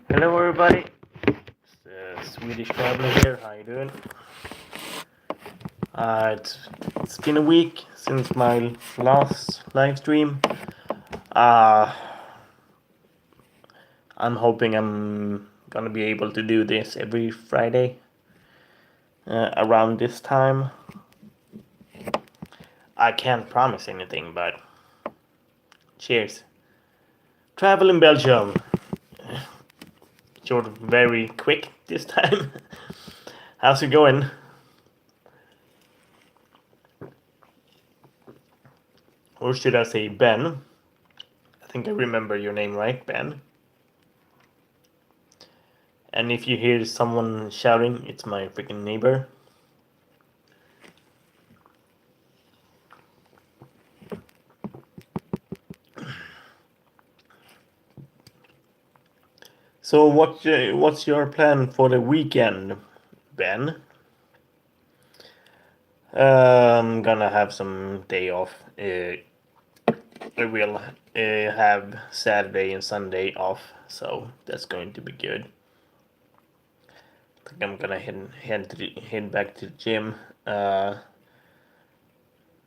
Hello everybody, it's the Swedish Traveler here, how you doing? It's been a week since my last live stream. Uh, I'm hoping I'm gonna be able to do this every Friday around this time. I can't promise anything, but cheers. Travel in Belgium. You're very quick this time. How's it going? Or should I say Ben? I think I remember your name right, Ben. And if you hear someone shouting, it's my freaking neighbor. So what's your plan for the weekend, Ben? I'm gonna have some day off. I will have Saturday and Sunday off, so that's going to be good. I think I'm gonna head back to the gym.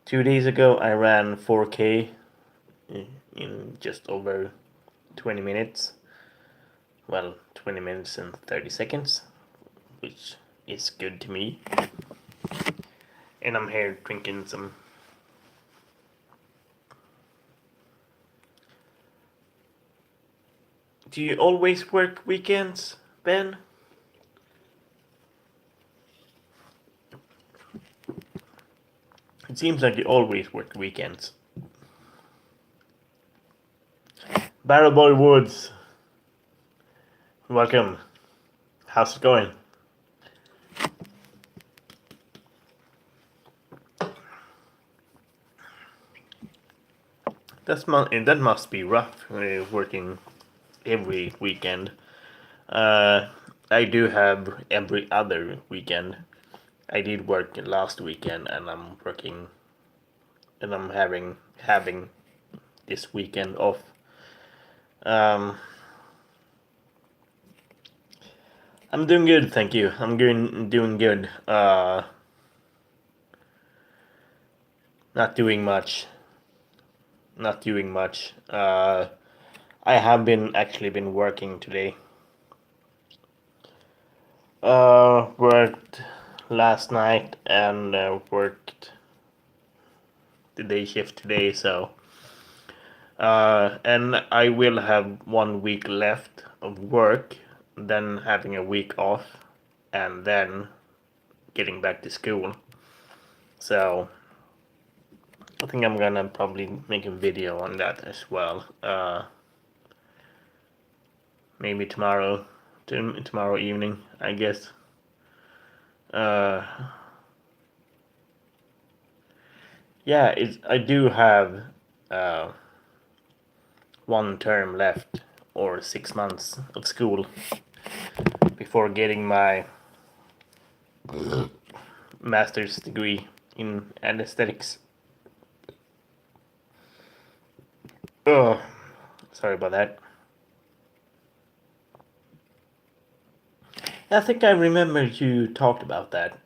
2 days ago, I ran 4K in just over 20 minutes. Well, 20 minutes and 30 seconds, which is good to me. And I'm here drinking some. Do you always work weekends, Ben? It seems like you always work weekends. Barrel Boy Woods, welcome. How's it going? That must be rough working every weekend. I do have every other weekend. I did work last weekend, and I'm working, and I'm having this weekend off. Um, I'm doing good, thank you. I'm doing good. Not doing much. Not doing much. I have actually been working today. Worked last night and worked the day shift today, so and I will have 1 week left of work, then having a week off, and then getting back to school. So I think I'm gonna probably make a video on that as well. Maybe tomorrow evening, I guess. Uh, yeah, I do have uh, 1 term left, or 6 months of school before getting my master's degree in anesthetics. Oh, sorry about that. I think I remember you talked about that.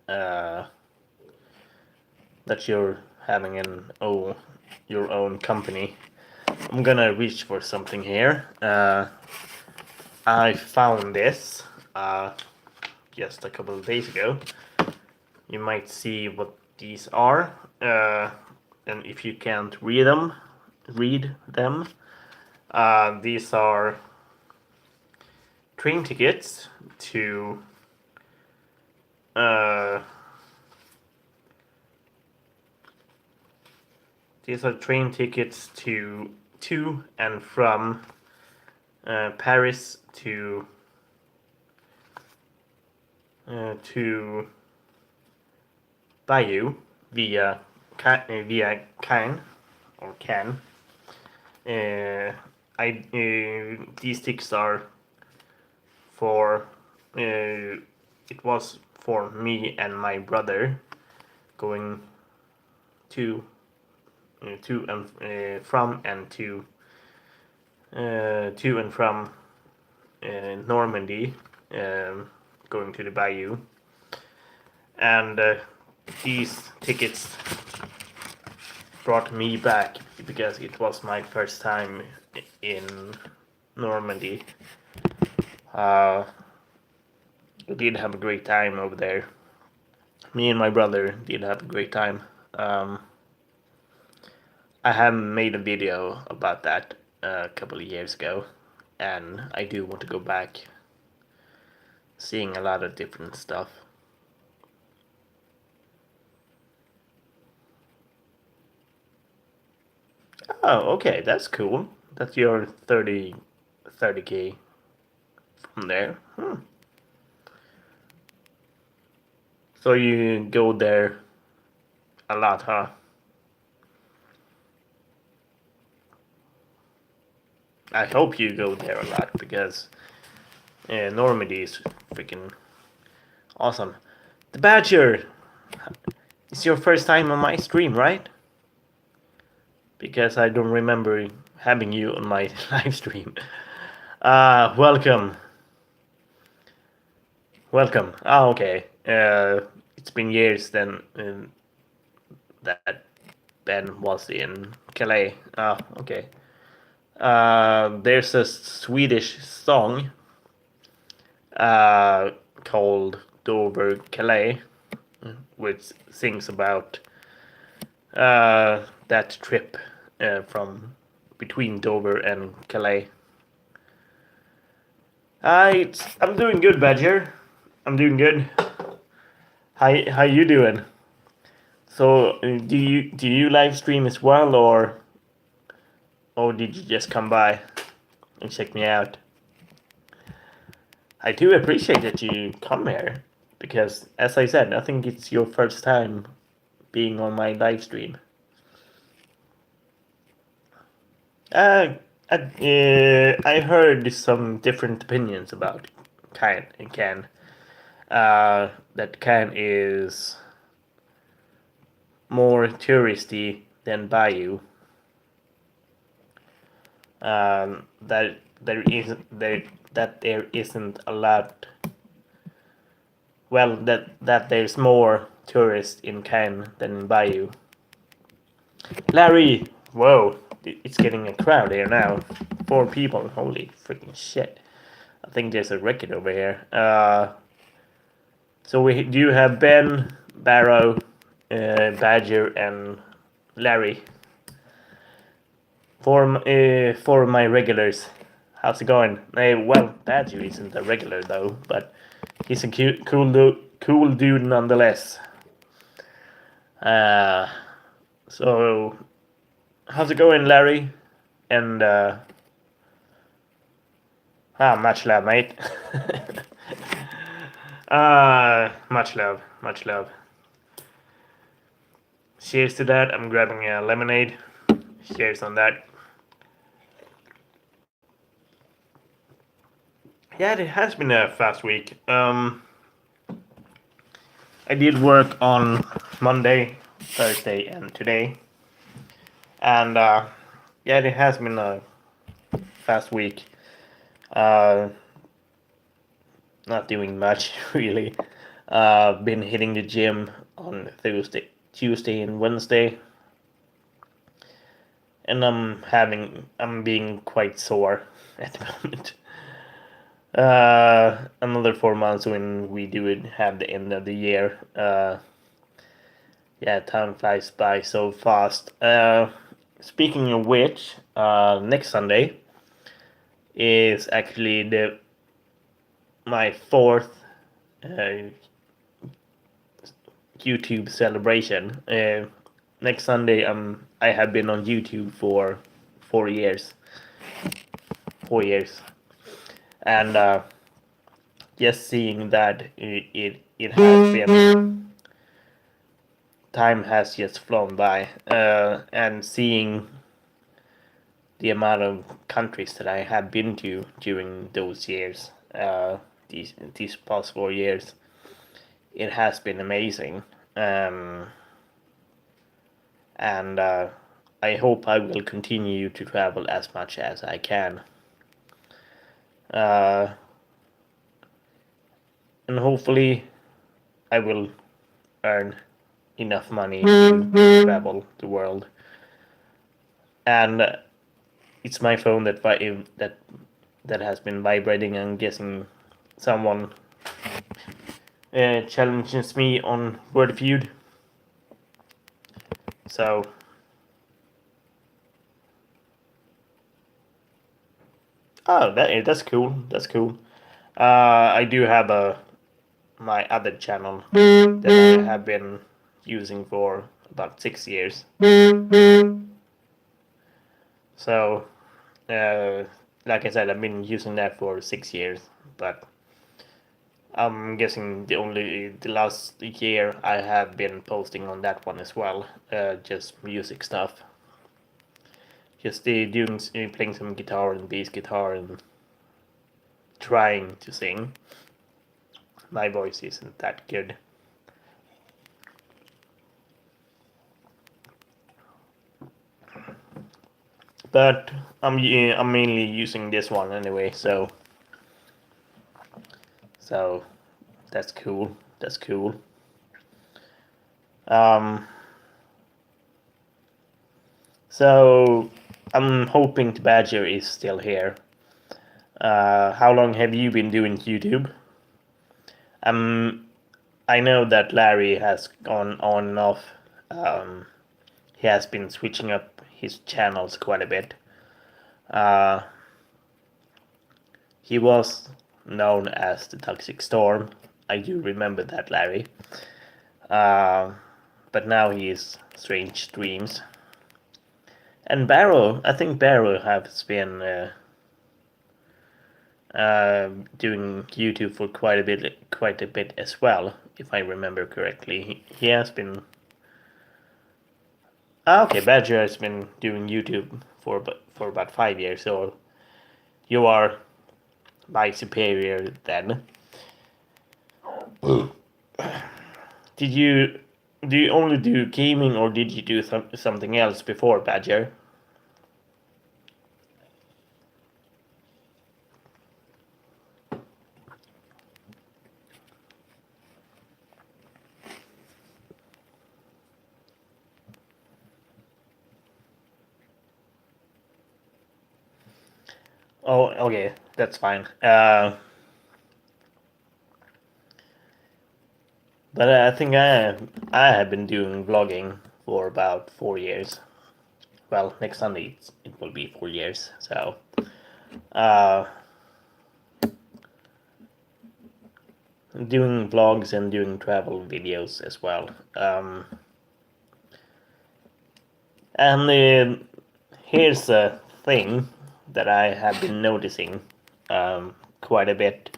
That you're having your own company. I'm gonna reach for something here. I found this just a couple of days ago. You might see what these are, and if you can't read them, these are train tickets to and from Paris to Bayou via Caen or Cannes. These tickets are for it was for me and my brother going to and from and to and from Normandy, going to the Bayou, and these tickets brought me back because it was my first time in Normandy. I did have a great time over there. Me and my brother did have a great time. Um, I have made a video about that a couple of years ago, and I do want to go back, seeing a lot of different stuff. Oh, okay, that's cool. That's your 30K from there. So you go there a lot, huh? I hope you go there a lot because Normandy is freaking awesome. The Badger! It's your first time on my stream, right? Because I don't remember having you on my live stream. Welcome. Welcome. Oh, okay. It's been years then that Ben was in Calais. Oh, okay. There's a Swedish song called Dover Calais, which sings about that trip from between Dover and Calais. I'm doing good, Badger. I'm doing good. How you doing? So do you live stream as well, or did you just come by and check me out? I do appreciate that you come here because, as I said, I think it's your first time being on my live stream. I heard some different opinions about Can. That Can is more touristy than Bayou. That there isn't a lot. Well, that there's more tourists in Cannes than in Bayou. Larry, whoa, it's getting a crowd here now. 4 people, holy freaking shit! I think there's a record over here. So we do have Ben, Barrow, Badger, and Larry. For my regulars, how's it going? Well, Badger isn't a regular though, but he's a cool dude nonetheless. So how's it going, Larry? And much love, mate. Much love, much love. Cheers to that. I'm grabbing a lemonade. Cheers on that. Yeah, it has been a fast week. I did work on Monday, Thursday, and today. And yeah, it has been a fast week. Not doing much really. Been hitting the gym on Tuesday, and Wednesday, and I'm being quite sore at the moment. Another 4 months when we do it have the end of the year. Yeah, time flies by so fast. Speaking of which, next Sunday is actually my 4th YouTube celebration. Next Sunday, I have been on YouTube for 4 years. 4 years, and just seeing that it has been, time has just flown by, and seeing the amount of countries that I have been to during those years, these past 4 years, it has been amazing. And I hope I will continue to travel as much as I can. and hopefully I will earn enough money to travel the world. And it's my phone that has been vibrating. I'm guessing someone challenges me on Word Feud. So that's cool. That's cool. I do have my other channel that I have been using for about 6 years. So, like I said, I've been using that for 6 years, but I'm guessing the last year I have been posting on that one as well, just music stuff, just doing playing some guitar and bass guitar and trying to sing. My voice isn't that good. But I'm mainly using this one anyway, so that's cool. That's cool. Um, so I'm hoping the Badger is still here. How long have you been doing YouTube? I know that Larry has gone on and off. He has been switching up his channels quite a bit. He was known as the Toxic Storm. I do remember that, Larry. But now he is Strange Dreams. And Barrow, I think Barrow has been doing YouTube for quite a bit as well, if I remember correctly. He has been. Okay, Badger has been doing YouTube for about 5 years, so you are my superior then. Did you do you only do gaming, or did you do something else before Badger? Oh, okay, that's fine. But I think I have been doing vlogging for about 4 years. Well, next Sunday it will be 4 years. So, uh, doing vlogs and doing travel videos as well. And here's a thing that I have been noticing quite a bit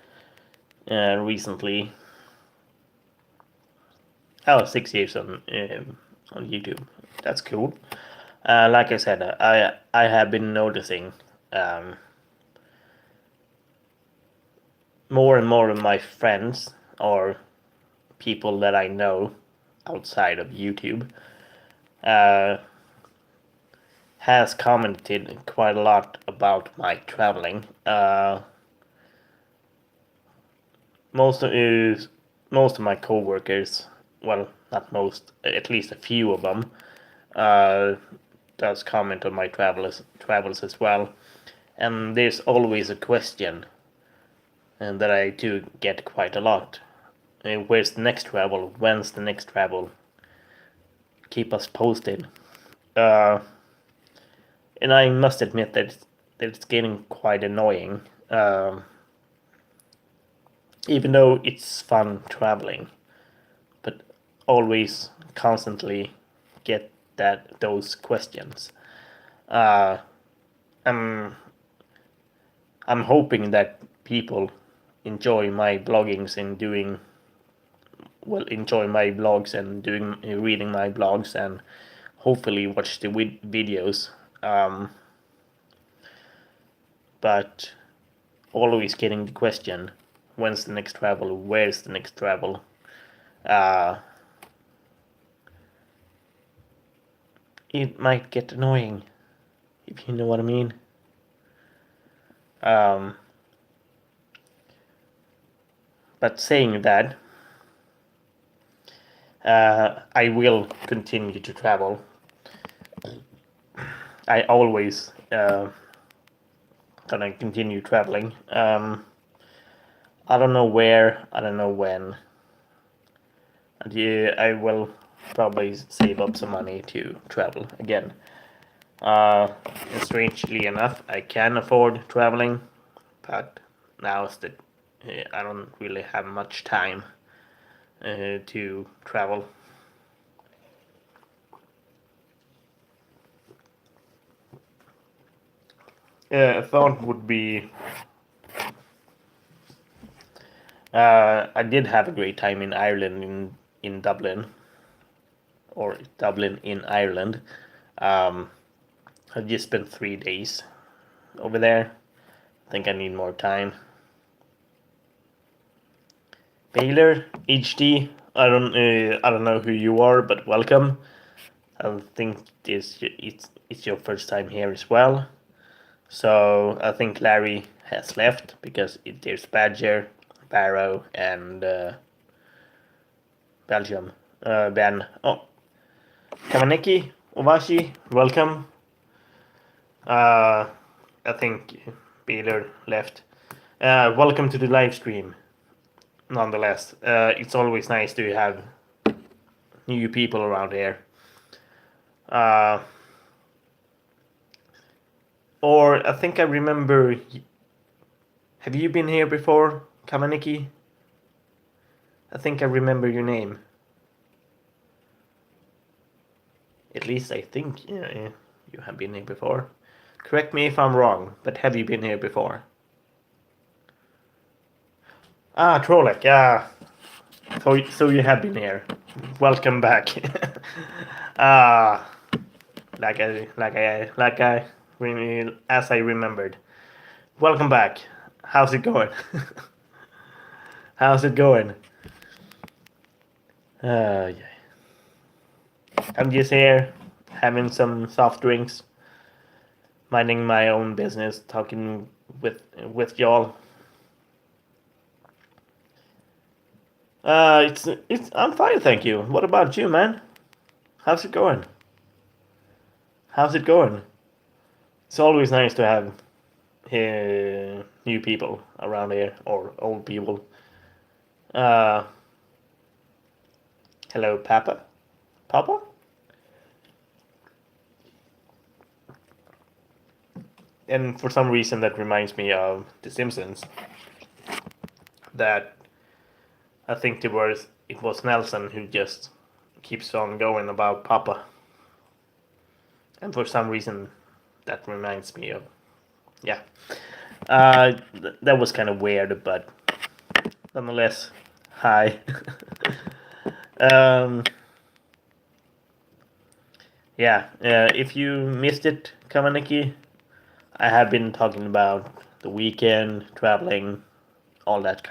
recently. Oh, 6 years on YouTube. That's cool. Like I said, I have been noticing more and more of my friends or people that I know outside of YouTube has commented quite a lot about my traveling. Most of my coworkers, well, not most, at least a few of them, does comment on my travels as well. And there's always a question, and that I do get quite a lot. Where's the next travel? When's the next travel? Keep us posted. Uh, and I must admit that it's getting quite annoying. Even though it's fun traveling, but always constantly get those questions. Uh, I'm I'm hoping that people enjoy my bloggings and enjoy my blogs and reading my blogs and hopefully watch the videos. But always getting the question, when's the next travel? Where's the next travel? It might get annoying, if you know what I mean. But saying that, I will continue to travel. I always gonna continue traveling. I don't know where, I don't know when. And yeah, I will probably save up some money to travel again. And strangely enough, I can afford traveling, but now is that I don't really have much time to travel. A thought would be I did have a great time in Ireland, in Dublin, or Dublin in Ireland. Um, I just spent 3 days over there. I think I need more time. Baylor HD. I don't know who you are, but welcome. I think it's your first time here as well. So I think Larry has left because there's Badger, Barrow, and Belgium. Ben. Oh, Kamaneki, Ovashi, welcome. I think Baylor left. Welcome to the live stream. Nonetheless, it's always nice to have new people around here. Or I think I remember. Have you been here before, Kamaneki? I think I remember your name. At least I think you have been here before. Correct me if I'm wrong, but have you been here before? Ah, Trolek, yeah. So you have been here. Welcome back. Ah, as I remembered. Welcome back. How's it going? How's it going? Yeah. I'm just here having some soft drinks, minding my own business, talking with y'all. It's I'm fine, thank you. What about you, man? How's it going? How's it going? It's always nice to have new people around here or old people. Uh, hello, Papa. Papa? And for some reason, that reminds me of The Simpsons. That I think it was Nelson who just keeps on going about Papa, and for some reason, that reminds me of yeah. That was kind of weird, but nonetheless, hi. um, yeah, if you missed it, Kamaneki, I have been talking about the weekend, traveling, all that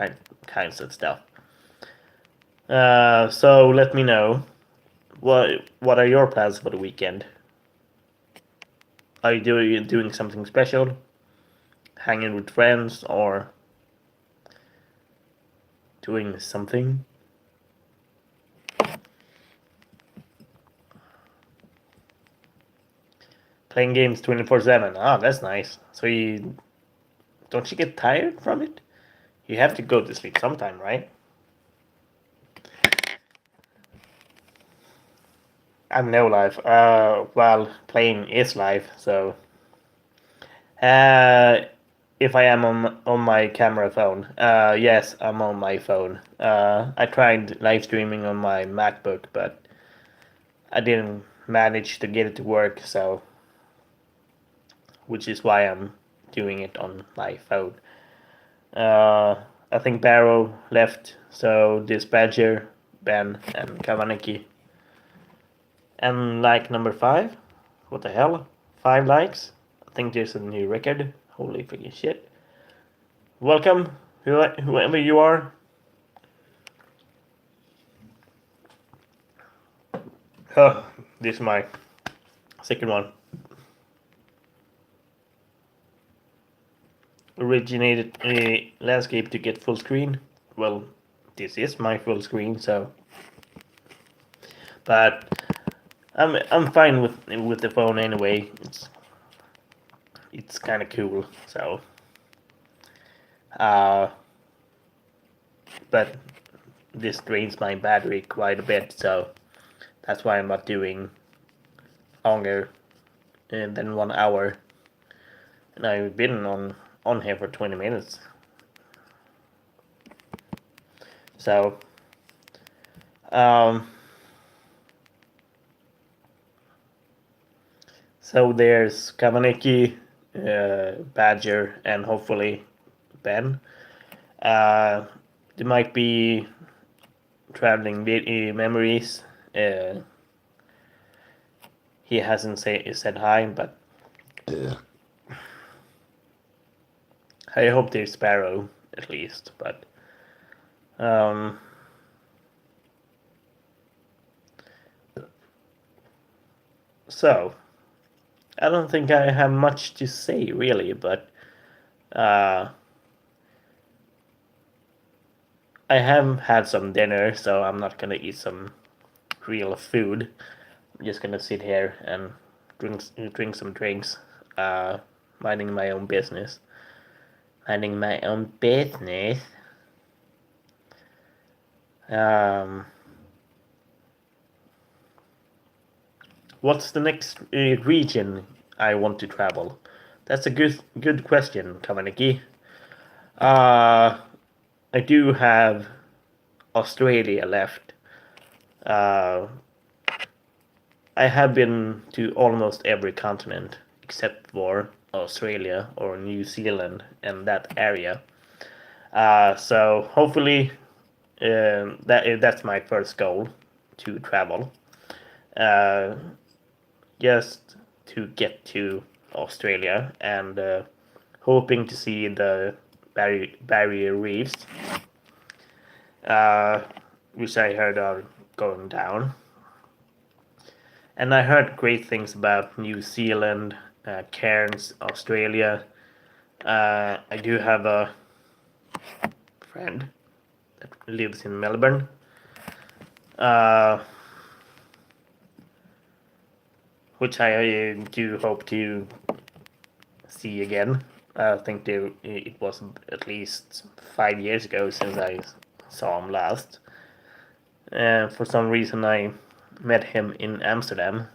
kinds of stuff. So let me know what are your plans for the weekend? Are you doing something special? Hanging with friends or doing something? Playing games 24/7. Ah, that's nice. So you don't you get tired from it? You have to go to sleep sometime, right? I'm no life. Well, playing is life. So, uh, if I am on my camera phone, yes, I'm on my phone. I tried live streaming on my MacBook, but I didn't manage to get it to work. So, which is why I'm doing it on my phone. I think Barrow left, so Dispatcher, Ben, and Kavaneki. And like number 5? What the hell? 5 likes? I think there's a new record. Holy freaking shit. Welcome, whoever you are. Oh, this is my second one. Originated a landscape to get full screen. Well, this is my full screen, so. But I'm fine with the phone anyway. It's kind of cool. So. But this drains my battery quite a bit, so that's why I'm not doing longer than 1 hour. And I've been on here for 20 minutes. So, so there's Kamaneki, Badger, and hopefully Ben. There might be traveling memories. He hasn't said hi, but I hope there's Sparrow at least. But so I don't think I have much to say really, but I have had some dinner, so I'm not gonna eat some real food. I'm just gonna sit here and drink some drinks, minding my own business. Minding my own business. What's the next region I want to travel? That's a good question, Kamaneki. I do have Australia left. I have been to almost every continent except for Australia or New Zealand and that area. So hopefully that's my first goal to travel. Just to get to Australia and hoping to see the barrier reefs, which I heard are going down. And I heard great things about New Zealand, Cairns, Australia. I do have a friend that lives in Melbourne. Which I do hope to see again. I think it was at least 5 years ago since I saw him last. For some reason, I met him in Amsterdam,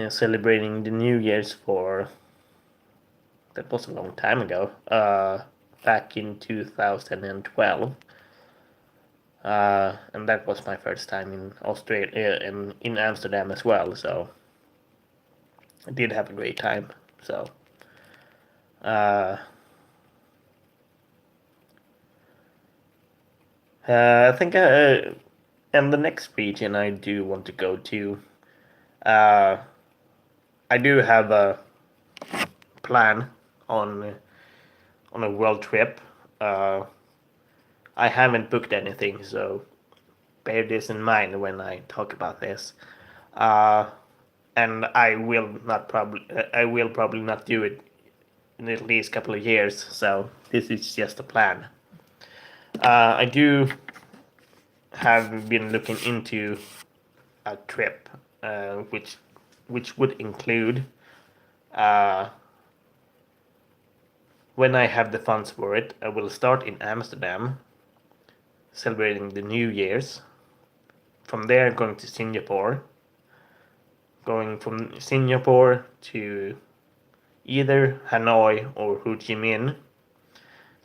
celebrating the New Year's for. That was a long time ago. Back in 2012. And that was my first time in Australia and in Amsterdam as well. So I did have a great time. So I think and the next region I do want to go to. I do have a plan on a world trip. I haven't booked anything, so bear this in mind when I talk about this. And I will probably not do it in at least a couple of years. So this is just a plan. I do have been looking into a trip, which would include when I have the funds for it. I will start in Amsterdam, celebrating the New Year's. From there, going to Singapore. Going from Singapore to either Hanoi or Ho Chi Minh,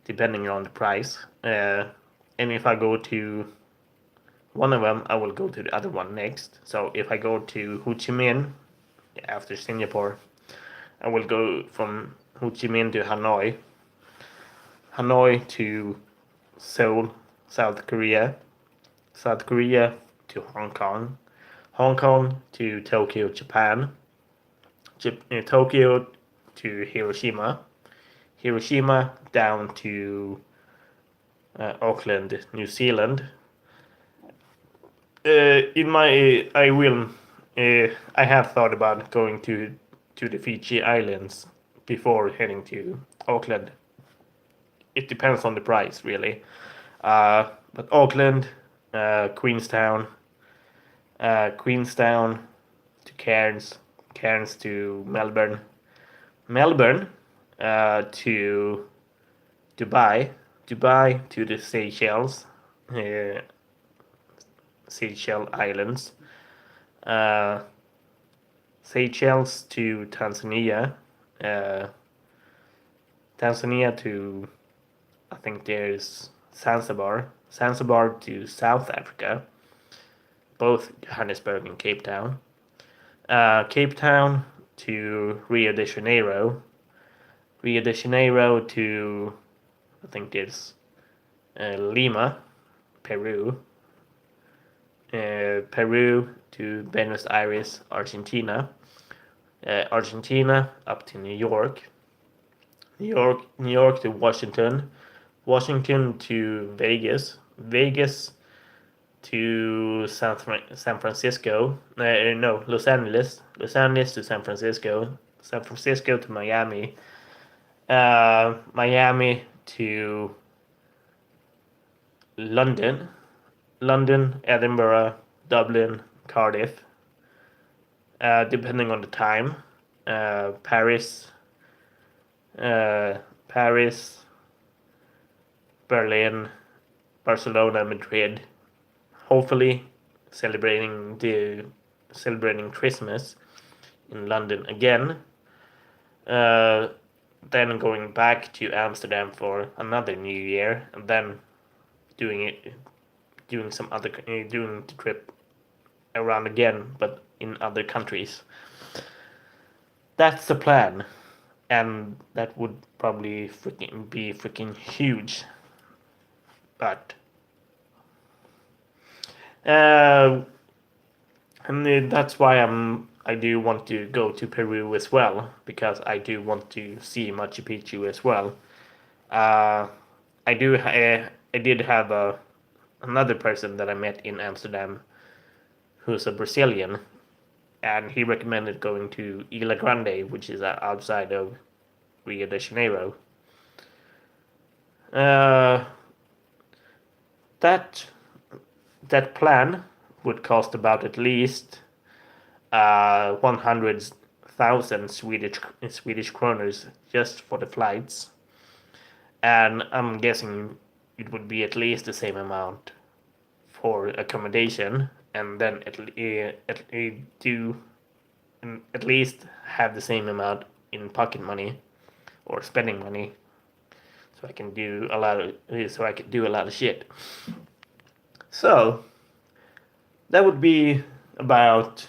depending on the price. And if I go to one of them, I will go to the other one next. So if I go to Ho Chi Minh after Singapore, I will go from Ho Chi Minh to Hanoi, Hanoi to Seoul, South Korea, South Korea to Hong Kong, Hong Kong to Tokyo, Japan, Tokyo to Hiroshima, Hiroshima down to Auckland, New Zealand. I have thought about going to the Fiji Islands before heading to Auckland. It depends on the price, really. But Auckland, Queenstown, Queenstown to Cairns, Cairns to Melbourne, Melbourne to Dubai, Dubai to the Seychelles, Seychelles Islands, uh, Seychelles to Tanzania, uh, Tanzania to, I think there's Zanzibar, Zanzibar to South Africa, both Johannesburg and Cape Town, Cape Town to Rio de Janeiro, Rio de Janeiro to, I think there's Lima, Peru, Peru to Buenos Aires, Argentina, Argentina up to New York, New York to Washington, Washington to Vegas, Vegas to San Francisco, no, Los Angeles, Los Angeles to San Francisco, San Francisco to Miami, Miami to London, London, Edinburgh, Dublin, Cardiff, depending on the time, Paris, Paris, Berlin, Barcelona, Madrid. Hopefully, celebrating Christmas in London again. Then going back to Amsterdam for another New Year, and then doing the trip around again, but in other countries. That's the plan, and that would probably be freaking huge. But and that's why I do want to go to Peru as well, because I do want to see Machu Picchu as well. I did have another person that I met in Amsterdam who's a Brazilian, and he recommended going to Ilha Grande, which is outside of Rio de Janeiro. That plan would cost about at least 100,000 Swedish kroners just for the flights, and I'm guessing it would be at least the same amount for accommodation, and then at least have the same amount in pocket money or spending money, so I can do a lot of shit. So that would be about.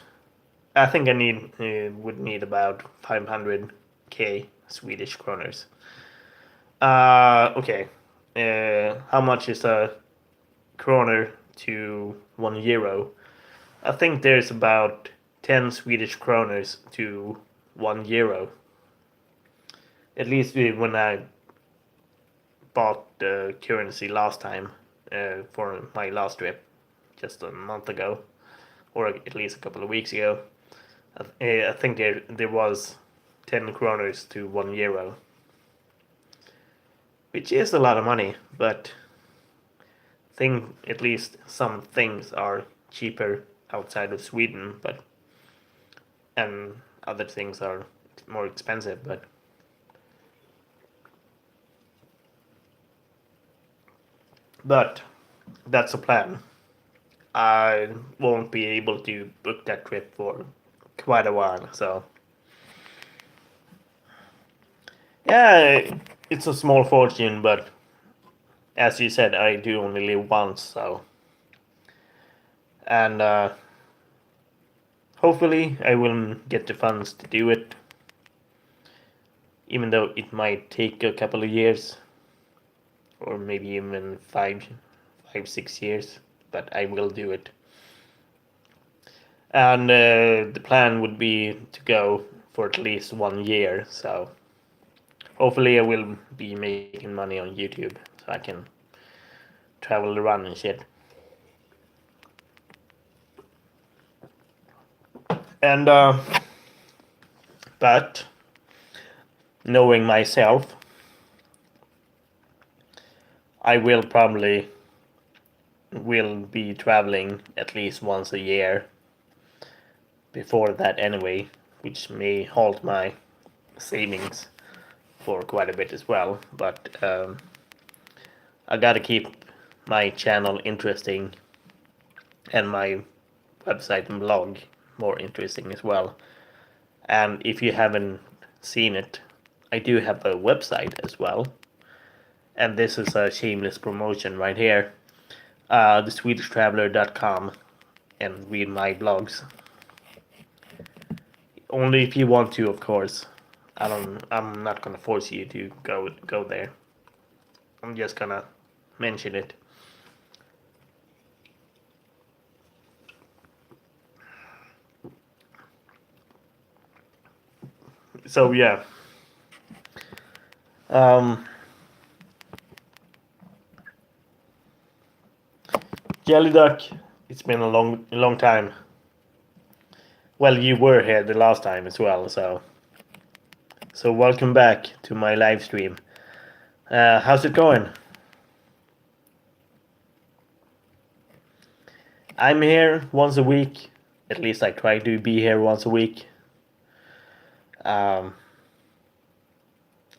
I think would need about 500k Swedish kroners. Okay. How much is a kroner to 1 euro? I think there's about 10 Swedish kroners to 1 euro. At least when I bought the currency last time for my last trip, just a month ago, or at least a couple of weeks ago. I think there was 10 kroners to 1 euro, which is a lot of money, but at least some things are cheaper outside of Sweden, and other things are more expensive, but that's a plan. I won't be able to book that trip for quite a while, so yeah, it's a small fortune, but as you said, I do only live once, so, and hopefully I will get the funds to do it, even though it might take a couple of years, or maybe even 6 years, but I will do it. And the plan would be to go for at least 1 year, so hopefully I will be making money on YouTube, so I can travel around and shit. And but knowing myself, I will probably will be traveling at least once a year before that anyway, which may halt my savings for quite a bit as well. But I gotta keep my channel interesting and my website and blog more interesting as well. And if you haven't seen it, I do have a website as well. And this is a shameless promotion right here. Theswedishtraveler.com, and read my blogs. Only if you want to, of course. I'm not gonna force you to go there. I'm just gonna mention it. So yeah. Jelly Duck, it's been a long time. Well, you were here the last time as well, so welcome back to my live stream. How's it going? I'm here once a week. At least I try to be here once a week.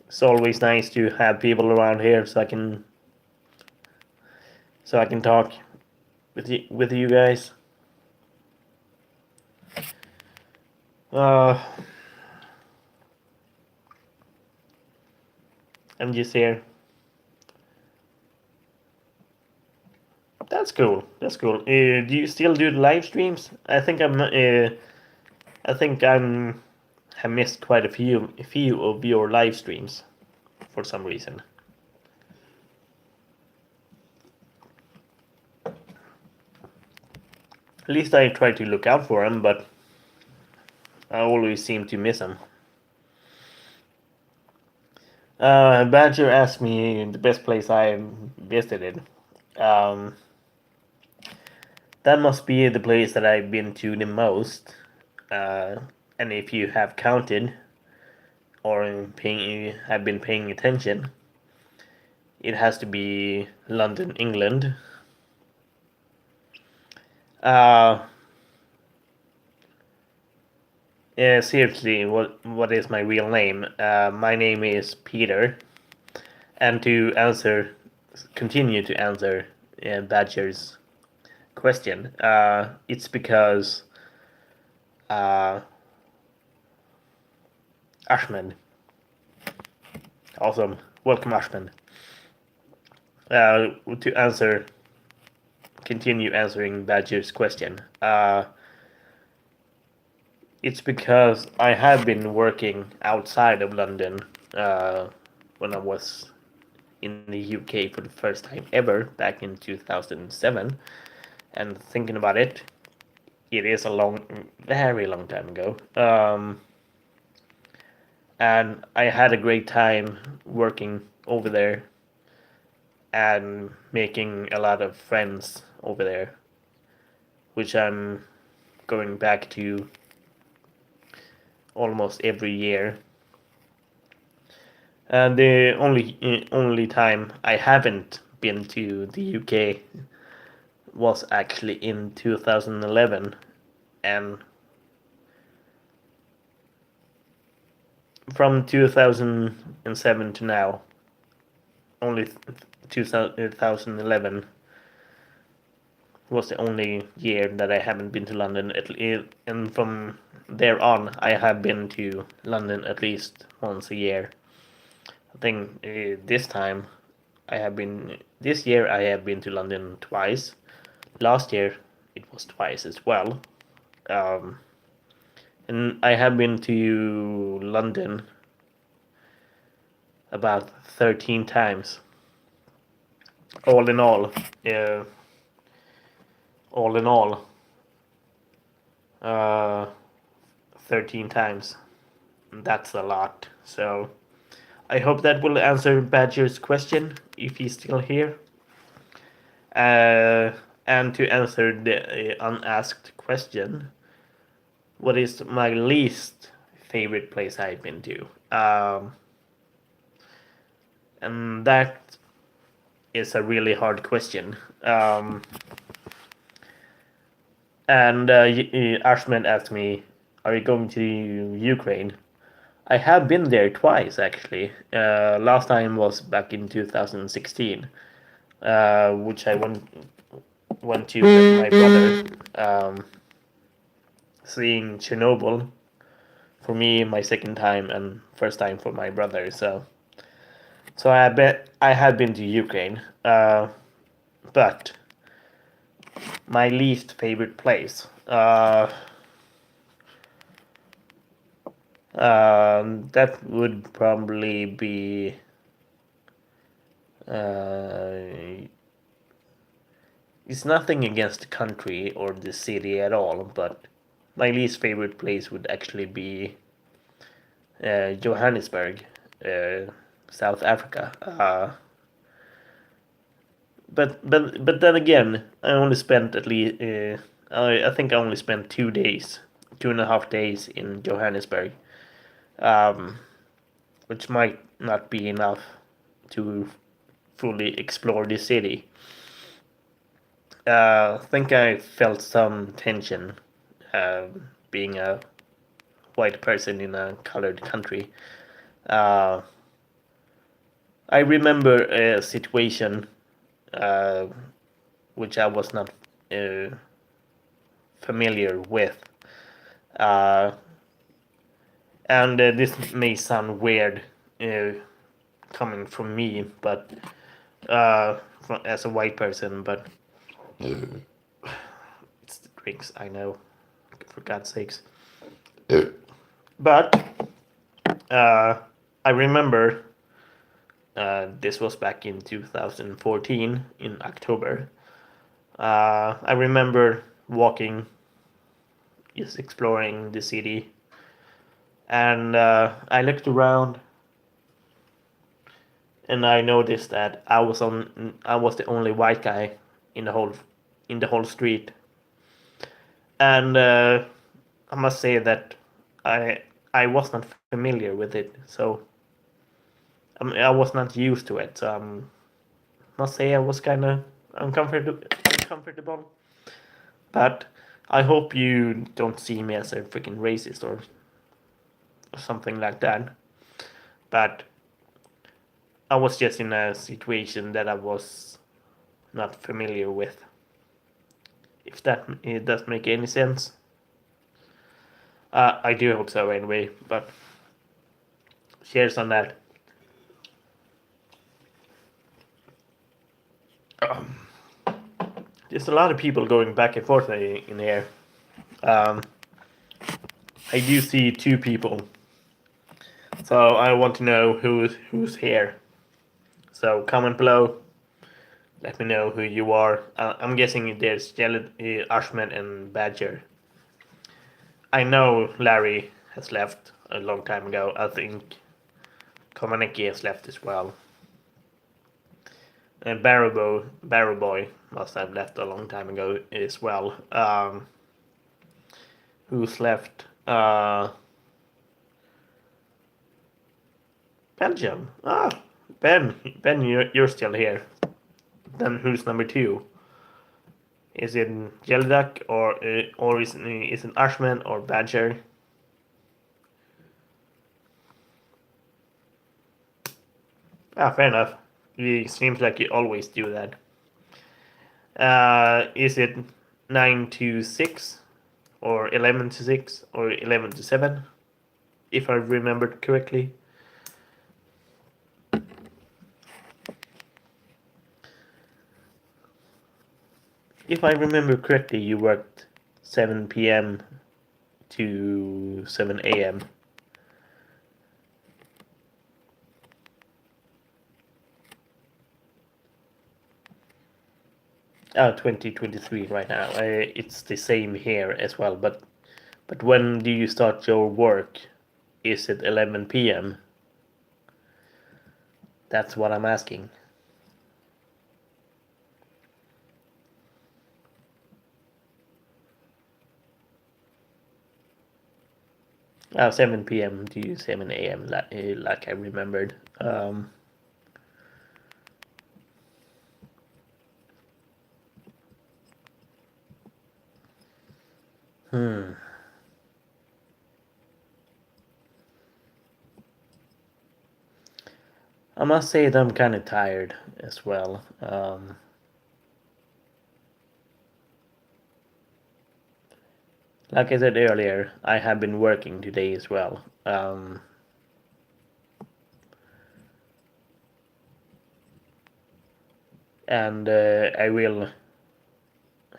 It's always nice to have people around here so I can talk with you guys. I'm just here. That's cool. That's cool. Do you still do the live streams? I think I'm have missed quite a few of your live streams for some reason. At least I try to look out for them, but I always seem to miss them. Badger asked me the best place I visited. That must be the place that I've been to the most. And if you have counted or have been paying attention, it has to be London, England. Yeah, seriously, what is my real name? My name is Peter, and to continue to answer Badger's question, it's because Ashman. Awesome, welcome Ashman. To continue answering Badger's question. It's because I have been working outside of London when I was in the UK for the first time ever back in 2007. And thinking about it, it is a very long time ago. And I had a great time working over there and making a lot of friends over there, which I'm going back to almost every year. And the only time I haven't been to the UK was actually in 2011, and from 2007 to now, only 2011 was the only year that I haven't been to London. And from there on, I have been to London at least once a year. I think this year I have been to London twice. Last year it was twice as well. And I have been to London about 13 times. All in all, uh, 13 times. That's a lot. So I hope that will answer Badger's question if he's still here. And to answer the unasked question, what is my least favorite place I've been to? And that is a really hard question. And Ashman asked me, "Are you going to Ukraine?" I have been there twice actually. Last time was back in 2016, which I went to with my brother, seeing Chernobyl. For me, my second time, and first time for my brother. So I bet I have been to Ukraine, but my least favorite place. That would probably be. It's nothing against the country or the city at all, but my least favorite place would actually be Johannesburg, South Africa. But then again, I only spent at least I think I only spent 2 days, 2.5 days in Johannesburg, um, which might not be enough to fully explore the city. I think I felt some tension, being a white person in a colored country. Uh, I remember a situation uh, which I was not uh, familiar with. Uh, and this may sound weird uh, coming from me, but as a white person, but it's the drinks, I know, for God's sakes. But I remember this was back in 2014 in October. I remember walking, just exploring the city, and I looked around, and I noticed that I was the only white guy in the whole street, and I must say that I was not familiar with it, so I was not used to it. So I must say I was kind of uncomfortable. But I hope you don't see me as a freaking racist or something like that. But I was just in a situation that I was not familiar with. If that it does make any sense. I do hope so anyway, but cheers on that. There's a lot of people going back and forth in here. I do see two people, so I want to know who's here. So comment below. Let me know who you are. I'm guessing there's Ashman and Badger. I know Larry has left a long time ago. I think Komaneki has left as well. And Barrow Boy must have left a long time ago as well. Who's left? Belgium. Ben, you're still here. Then who's number 2? Is it Jeldak or is it Ashman or Badger? Fair enough. It seems like you always do that. Is it 9-6 or 11-6 or 11-7? If I remembered correctly. If I remember correctly, you worked 7 p.m. to 7 a.m. 2023 right now. It's the same here as well. But when do you start your work? Is it 11 p.m.? That's what I'm asking. 7 p.m. to 7 a.m. Like I remembered. Hmm. I must say that I'm kind of tired as well. Like I said earlier, I have been working today as well. And I will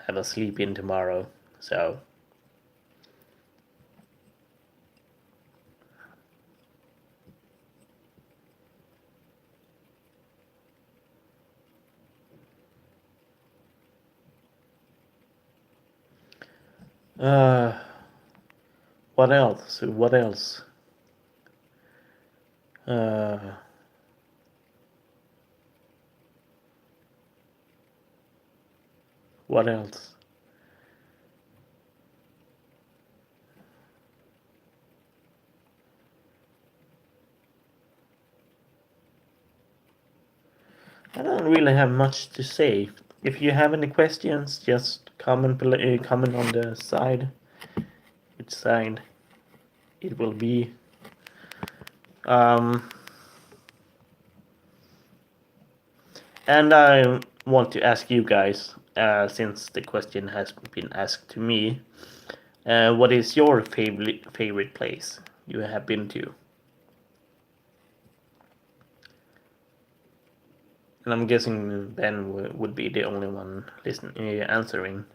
have a sleep in tomorrow. So, uh, what else? What else? Uh, what else? I don't really have much to say. If you have any questions, just comment on the side, which side it will be. Um, and I want to ask you guys, since the question has been asked to me, what is your favorite place you have been to? And I'm guessing Ben would be the only one answering,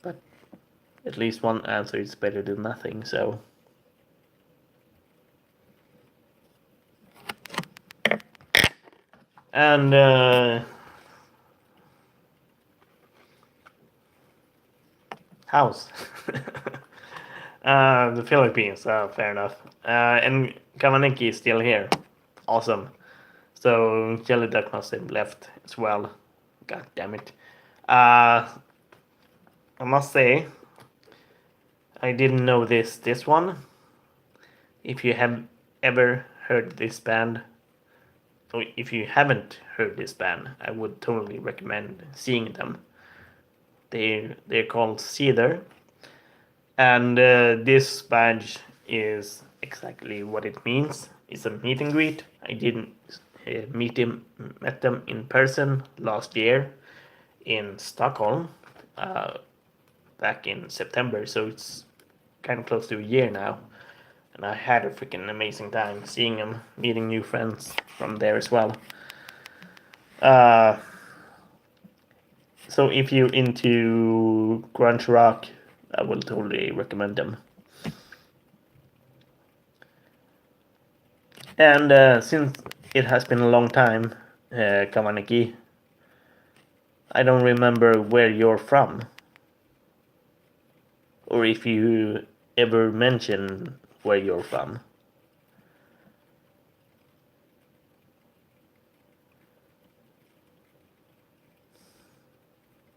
but at least one answer is better than nothing. So, and house, the Philippines. Fair enough. And Kamaneki is still here. Awesome. So Jelly Duck must have left as well. God damn it. I must say, I didn't know this one. If you have ever heard this band, or if you haven't heard this band, I would totally recommend seeing them. They're called Cedar, and this badge is exactly what it means. It's a meet and greet. I didn't met them in person last year in Stockholm, uh, back in September, so it's kind of close to a year now. And I had a freaking amazing time seeing them, meeting new friends from there as well. Uh, so if you're into grunge rock, I will totally recommend them. And since it has been a long time, Kamaneki, I don't remember where you're from, or if you ever mention where you're from.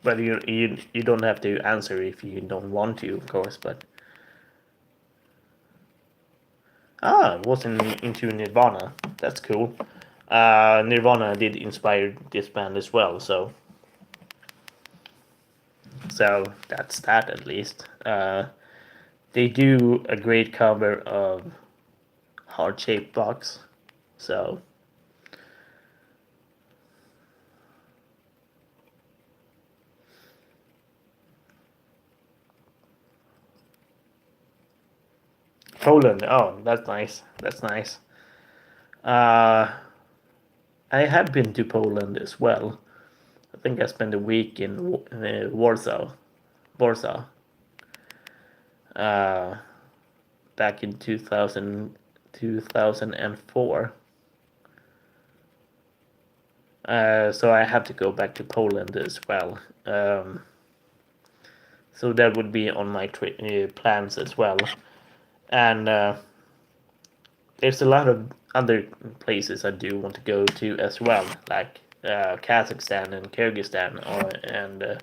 But you don't have to answer if you don't want to, of course. But was into Nirvana. That's cool. Nirvana did inspire this band as well, so that's that at least. They do a great cover of Heart Shaped Box, so Poland. Oh, that's nice. That's nice. Uh, I have been to Poland as well. I think I spent a week in Warsaw. Warsaw. Uh, back in 2004. So I have to go back to Poland as well. So that would be on my plans as well. And there's a lot of other places I do want to go to as well, like Kazakhstan and Kyrgyzstan, and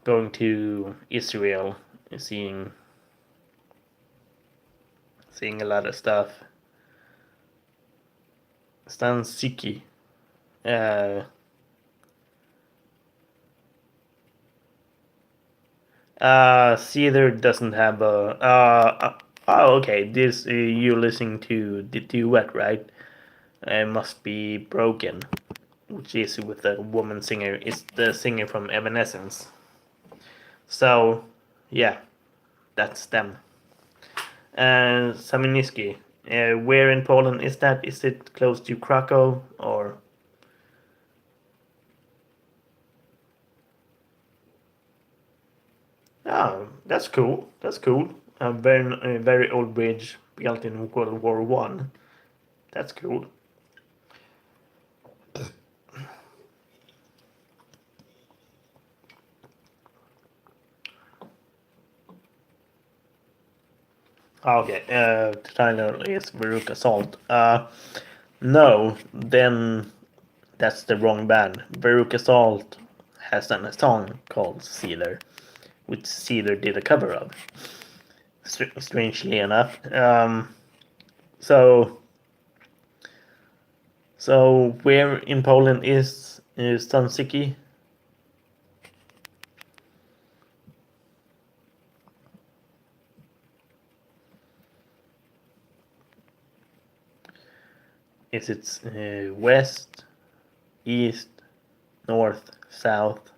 going to Israel, seeing seeing a lot of stuff. Stansiki. Uh, Cedar doesn't have a. Oh, okay. This you're listening to the duet, right? It must be broken, which is with the woman singer. It's the singer from Evanescence. So, yeah, that's them. And Saminiski. Where in Poland is that? Is it close to Krakow or? Oh, that's cool. That's cool. A very old bridge built in World War One. That's cool. Okay, the title is Veruca Salt. No, then that's the wrong band. Veruca Salt has done a song called Sealer, which Sealer did a cover of. Strangely enough. So, so where in Poland is Tansiki? Is it west, east, north, south?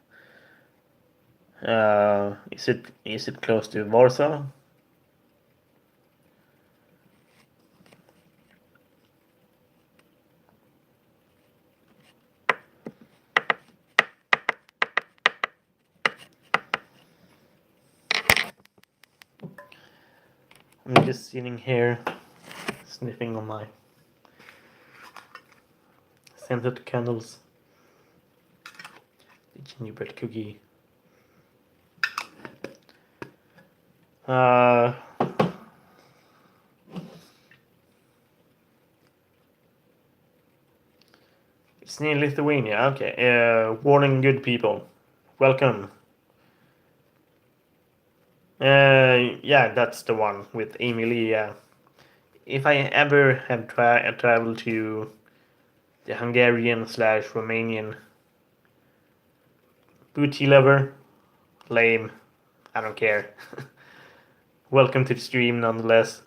Is it close to Warsaw? I'm just sitting here sniffing on my scented candles, the gingerbread cookie. Uh, it's near Lithuania. Okay. Warning, good people. Welcome. Yeah, that's the one with Amy Lee. Yeah. If I ever have traveled to the Hungarian slash Romanian booty lover, lame. I don't care. Welcome to the stream, nonetheless.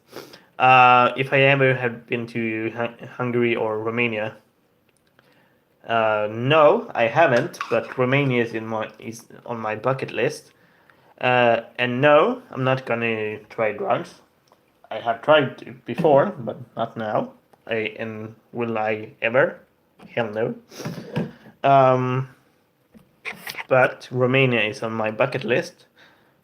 If I ever have been to Hungary or Romania, no, I haven't. But Romania is on my bucket list. And no, I'm not gonna try drugs. I have tried it before, but not now. And will I ever? Hell no. Um, but Romania is on my bucket list.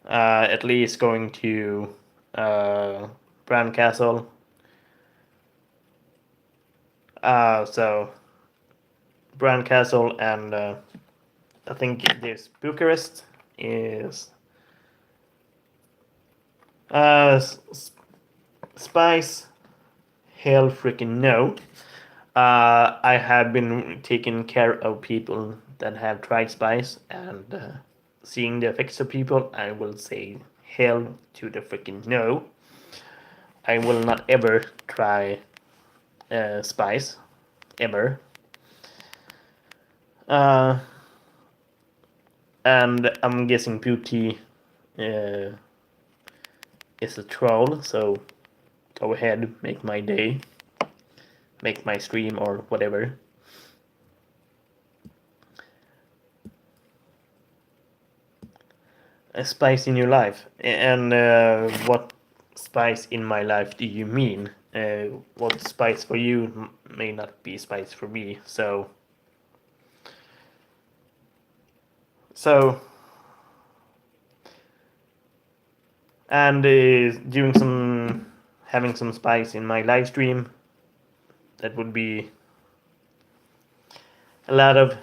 At least going to Bran Castle. So Bran Castle and I think there's Bucharest is Spice. Hell freaking no. I have been taking care of people that have tried Spice and seeing the effects of people. I will say hell to the freaking no. I will not ever try Spice ever. Uh, and I'm guessing Beauty uh, is a troll, so go ahead, make my day, make my stream or whatever. A spice in your life, and what spice in my life do you mean? What spice for you may not be spice for me, so and doing some having some spice in my live stream, that would be a lot of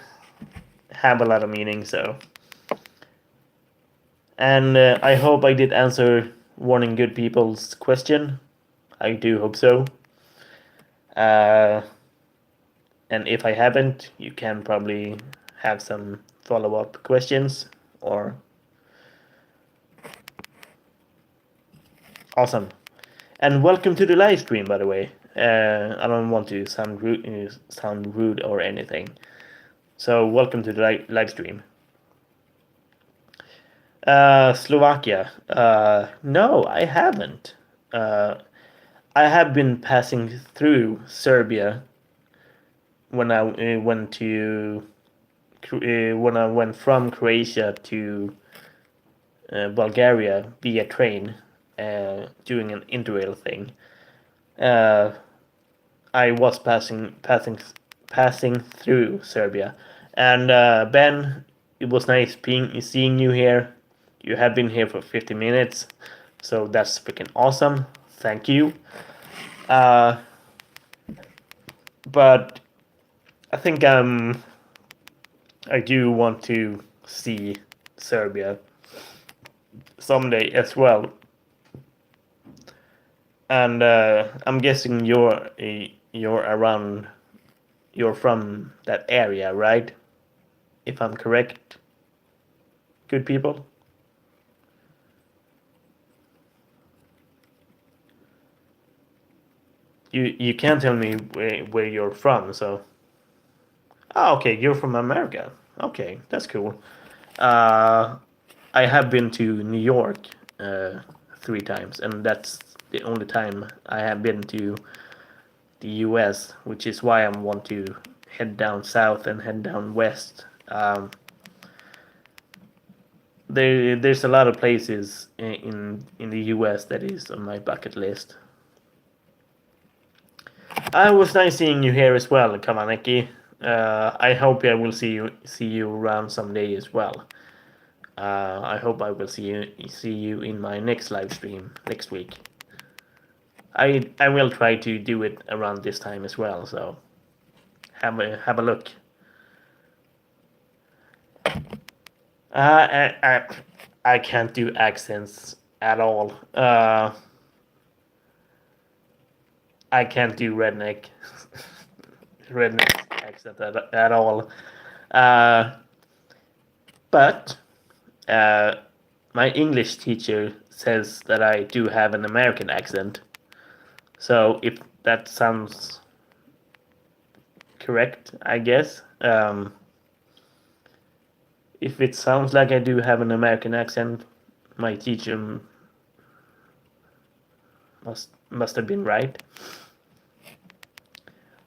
have a lot of meaning. So, and I hope I did answer warning good people's question. I do hope so. uh, and if I haven't, you can probably have some follow-up questions. Or awesome. And welcome to the live stream, by the way. I don't want to sound rude or anything. So welcome to the live stream. Slovakia. No, I haven't. Uh, I have been passing through Serbia when I went to when I went from Croatia to Bulgaria via train, doing an interrail thing. Uh, I was passing through Serbia, and Ben, it was nice seeing you here. You have been here for 50 minutes, so that's freaking awesome. Thank you. Uh, but I think I do want to see Serbia someday as well. And I'm guessing you're from that area, right? If I'm correct, good people. You can't tell me where you're from, so. Oh, okay, you're from America. Okay, that's cool. Uh, I have been to New York 3 times, and that's the only time I have been to the U.S., which is why I want to head down south and head down west. There's a lot of places in the U.S. that is on my bucket list. It was nice seeing you here as well, Kamaneki. I hope I will see you around someday as well. I hope I will see you in my next live stream next week. I will try to do it around this time as well. So have a look. I can't do accents at all. I can't do redneck accent at all. Uh, but my English teacher says that I do have an American accent. So if that sounds correct, I guess. If it sounds like I do have an American accent, my teacher must have been right.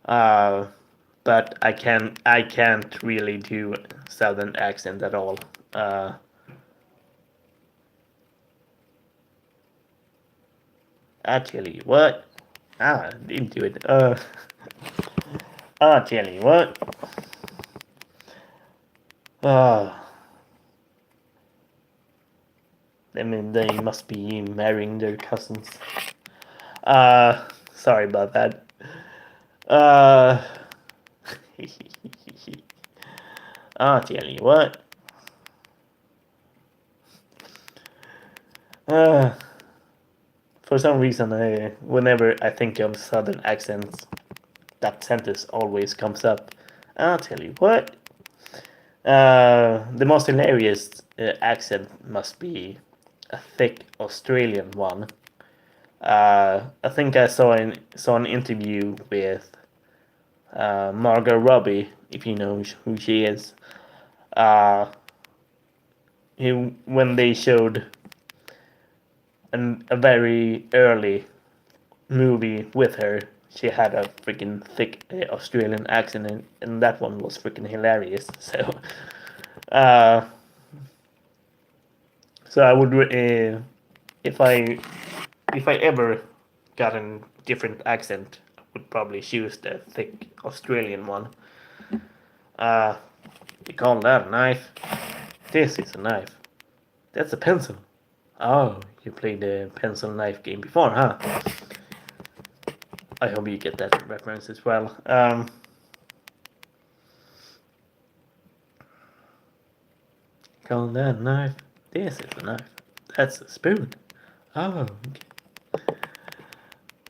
But I can't really do Southern accent at all. Actually, what? I didn't do it. I'll tell you what. I mean, they must be marrying their cousins. Sorry about that. I'll tell you what. For some reason, whenever I think of Southern accents, that sentence always comes up. I'll tell you what. The most hilarious accent must be a thick Australian one. I think I saw an interview with Margot Robbie, if you know who she is. When they showed a very early movie with her, she had a freaking thick Australian accent, and that one was freaking hilarious. So I would if I ever got a different accent, I would probably choose the thick Australian one. You call that a knife? This is a knife. That's a pencil. Oh, you played the pencil knife game before, huh? I hope you get that reference as well. Call that a knife? This is a knife. That's a spoon. Oh, okay.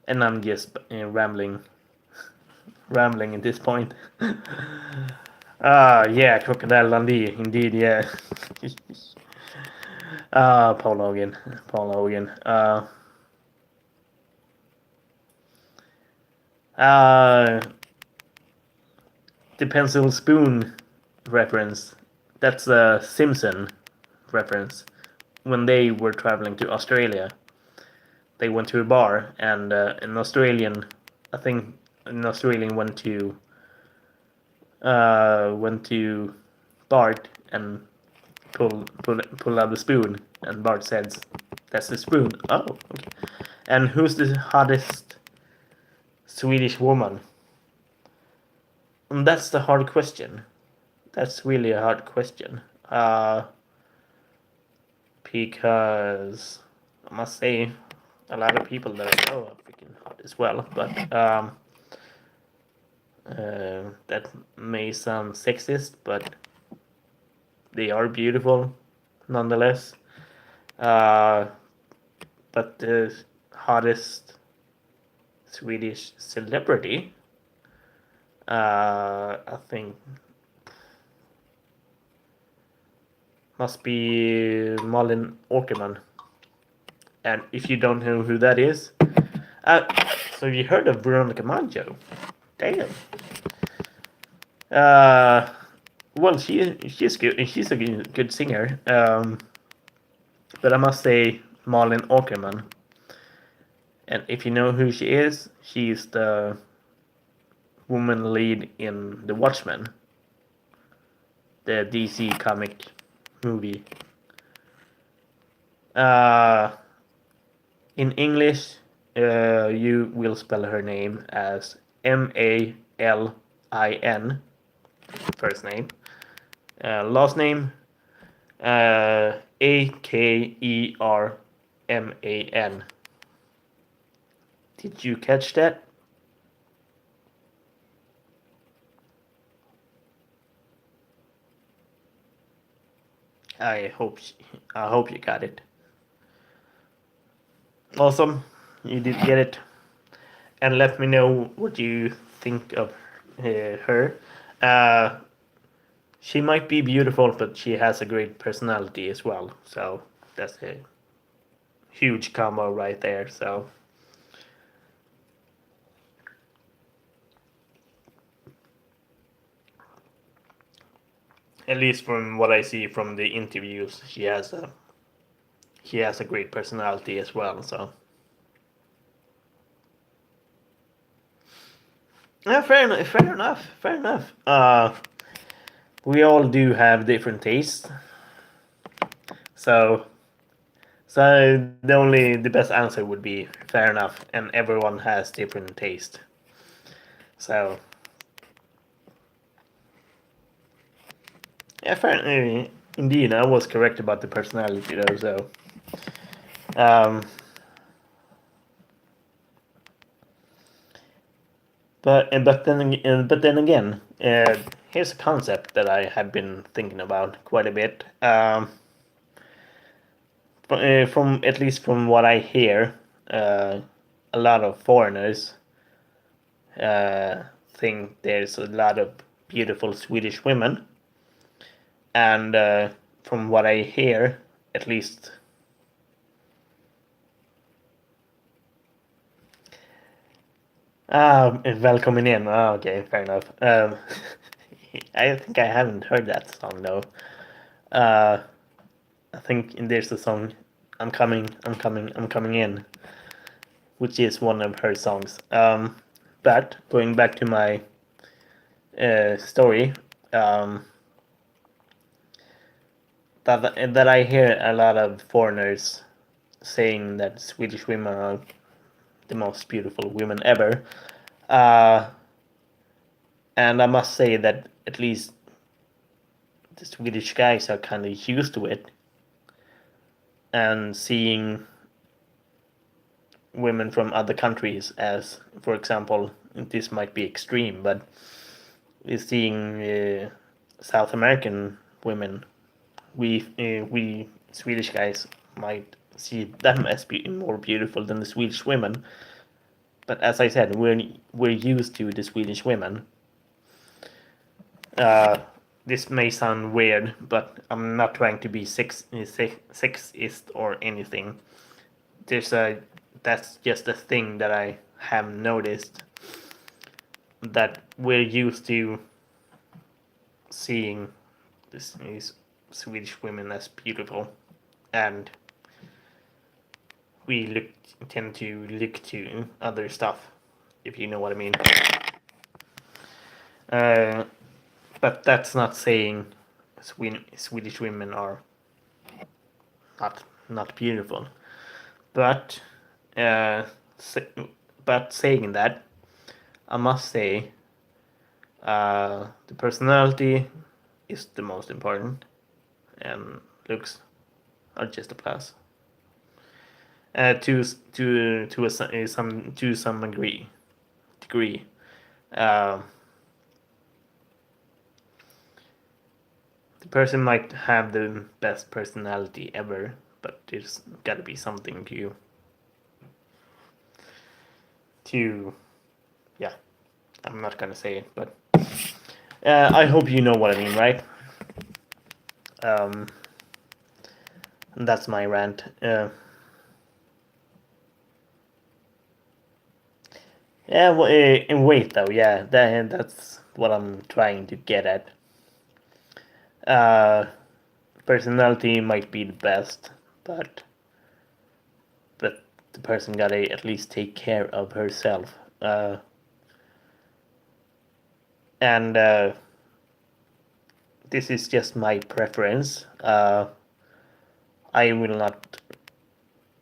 And I'm just rambling at this point. Yeah, Crocodile Dundee, indeed, yeah. Paul Hogan. The pencil spoon reference. That's a Simpson reference when they were traveling to Australia, they went to a bar, and an Australian, I think an Australian went to Bart and pull out the spoon, and Bart says, "That's the spoon." Oh, okay. And who's the hottest Swedish woman? And that's the hard question. That's really a hard question. Because I must say, a lot of people that I know are freaking hot as well. But that may sound sexist, but they are beautiful nonetheless. But the hottest Swedish celebrity, I think, must be Malin Åkerman. And if you don't know who that is, so you heard of Veronica Maggio? Damn. Well, she's good. She's a good singer. But I must say Malin Åkerman. And if you know who she is, she's the woman lead in The Watchmen, the DC comic movie. In English, you will spell her name as Malin, first name. Last name, Akerman. Did you catch that? I hope you got it. Awesome, you did get it. And let me know what you think of her. She might be beautiful, but she has a great personality as well. So that's a huge combo right there. So at least from what I see from the interviews, she has a great personality as well. So yeah, fair enough. We all do have different tastes. So the best answer would be fair enough, and everyone has different taste. So yeah, fair. Indeed, I was correct about the personality though. So but then again, here's a concept that I have been thinking about quite a bit. From at least from what I hear, a lot of foreigners think there's a lot of beautiful Swedish women, and from what I hear, at least. Welcome in. Oh, okay, fair enough. I think I haven't heard that song though. I think there's a song, I'm coming in," which is one of her songs. But going back to my story, that I hear a lot of foreigners saying that Swedish women are the most beautiful women ever. And I must say that at least the Swedish guys are kind of used to it. And seeing women from other countries as, for example, this might be extreme, but seeing South American women, we Swedish guys might see them as more beautiful than the Swedish women. But as I said, we're used to the Swedish women. This may sound weird, but I'm not trying to be sexist or anything. That's just a thing that I have noticed, that we're used to seeing these Swedish women as beautiful, and we tend to look to other stuff, if you know what I mean. But that's not saying Swedish women are not beautiful. But but saying that, I must say the personality is the most important, and looks are just a plus. To some degree. Uh, the person might have the best personality ever, but there's got to be something to yeah. I'm not gonna say it, but I hope you know what I mean, right? And that's my rant. Yeah, well, in weight though, yeah, that's what I'm trying to get at. Uh, Personality might be the best, but the person gotta at least take care of herself. And this is just my preference. I will not,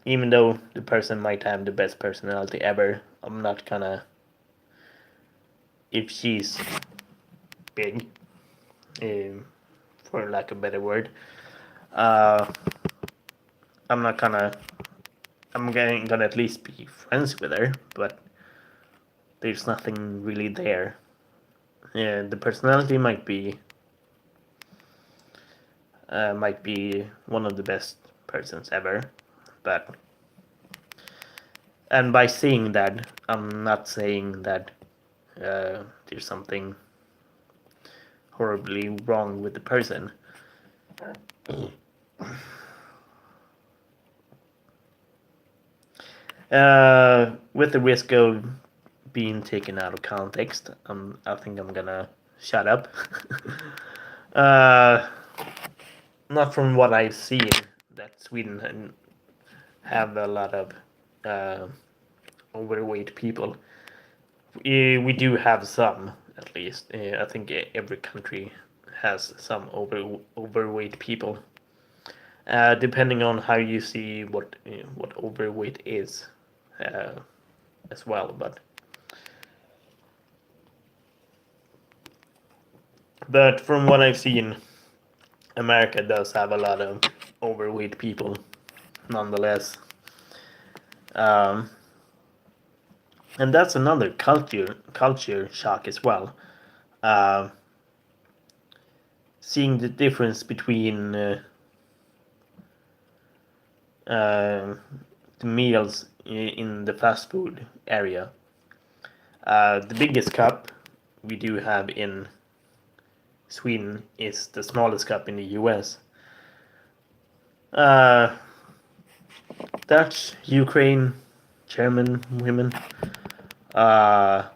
even though the person might have the best personality ever, I'm not gonna, if she's big, for lack of a better word, uh, I'm not gonna, I'm gonna at least be friends with her, but there's nothing really there. Yeah, the personality might be one of the best persons ever, but and by saying that, I'm not saying that there's something horribly wrong with the person. With the risk of being taken out of context, I think I'm gonna shut up. Not from what I've seen, that Sweden have a lot of overweight people. We do have some, at least. I think every country has some overweight people. Depending on how you see what overweight is, as well. But from what I've seen, America does have a lot of overweight people, nonetheless. Um, and that's another culture shock as well. Uh, Seeing the difference between the meals in the fast food area. The biggest cup we do have in Sweden is the smallest cup in the US. Dutch, Ukraine, German women. I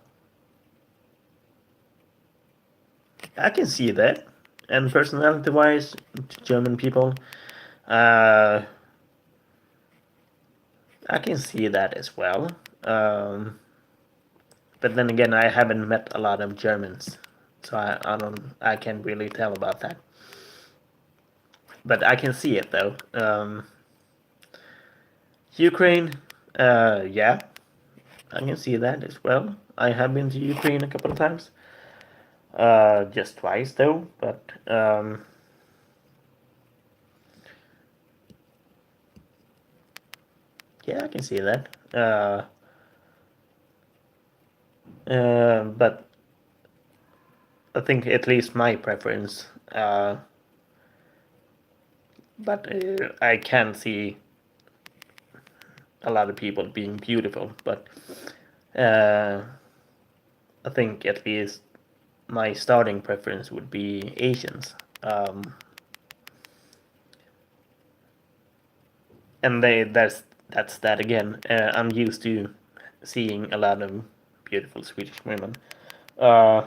can see that. And personality-wise, German people, I can see that as well. But then again, I haven't met a lot of Germans, so I can't really tell about that. But I can see it though. Ukraine, yeah, I can see that as well. I have been to Ukraine a couple of times. Just twice though, but yeah, I can see that. But I think at least my preference. But I can see a lot of people being beautiful, but I think at least my starting preference would be Asians. And that's that again. I'm used to seeing a lot of beautiful Swedish women. Uh,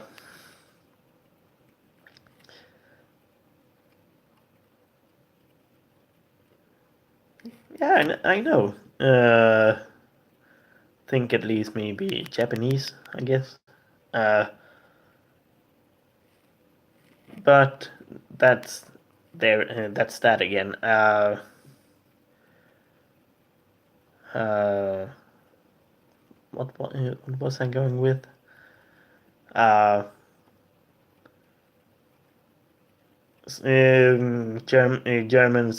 Yeah, I know. Think at least maybe Japanese, I guess. But that's there. That's that again. Uh, what was I going with? Uh, Germans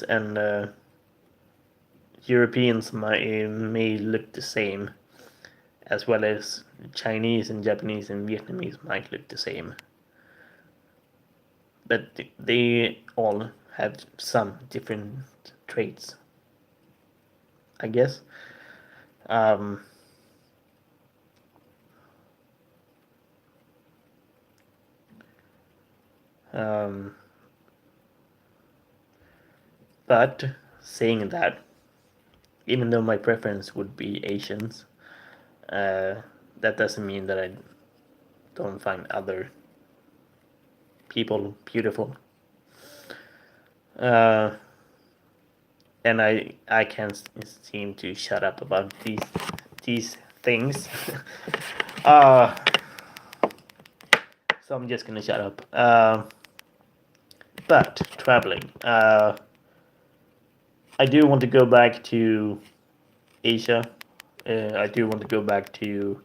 and Europeans may look the same, as well as Chinese and Japanese and Vietnamese might look the same, but they all have some different traits, I guess. Um, um, but saying that, even though my preference would be Asians, uh, that doesn't mean that I don't find other people beautiful. Uh, and I can't seem to shut up about these things. uh, so I'm just gonna shut up. But traveling, I do want to go back to Asia. I do want to go back to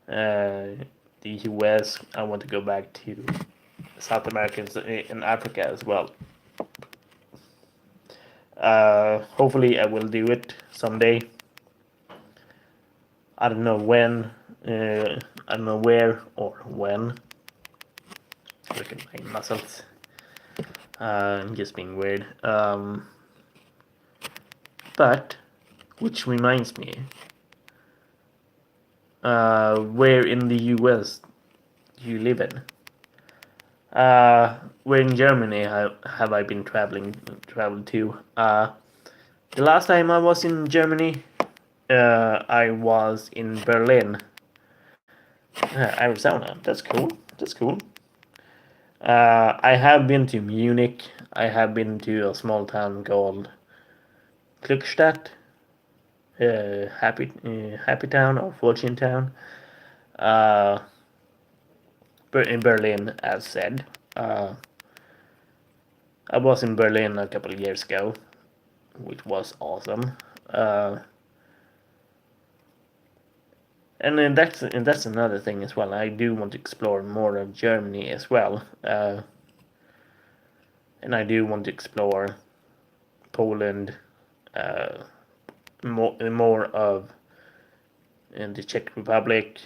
the US. I want to go back to South America and Africa as well. Hopefully, I will do it someday. I don't know when. I don't know where or when. Look at my muscles. I'm just being weird. But, which reminds me, where in the US do you live in? Where in Germany have I been traveled to? The last time I was in Germany, I was in Berlin, Arizona. That's cool. That's cool. I have been to Munich. I have been to a small town called Glückstadt, Happy Town or Fortune Town. Uh, in Berlin, as said. I was in Berlin a couple of years ago, which was awesome. Uh, and that's another thing as well. I do want to explore more of Germany as well, and I do want to explore Poland, uh, more of in the Czech Republic,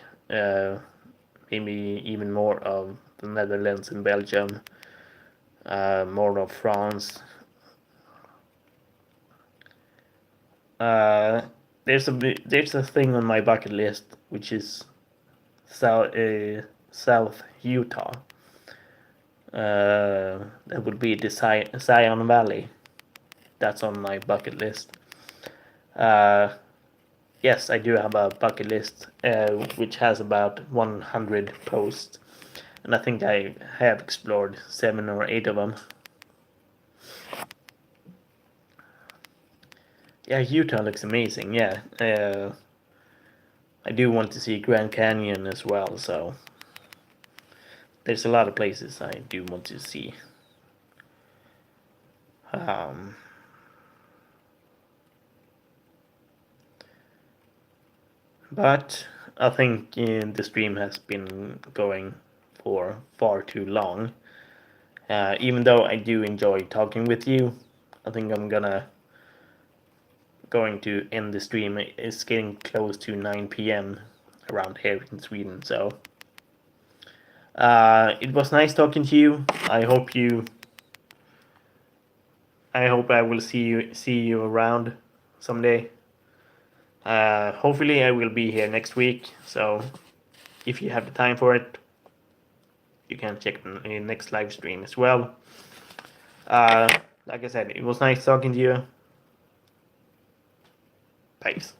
maybe even more of the Netherlands and Belgium, more of France. Uh, there's a thing on my bucket list which is South Utah. That would be the Zion Valley. That's on my bucket list. Uh, yes, I do have a bucket list which has about 100 posts, and I think I have explored 7 or 8 of them. Yeah, Utah looks amazing. Yeah, I do want to see Grand Canyon as well. So there's a lot of places I do want to see. Um, but I think the stream has been going for far too long. Even though I do enjoy talking with you, I think I'm going to end the stream. It's getting close to 9 p.m. around here in Sweden. So it was nice talking to you. I hope I will see you around someday. Hopefully I will be here next week. So if you have the time for it, you can check the next live stream as well. Like I said, it was nice talking to you. Peace.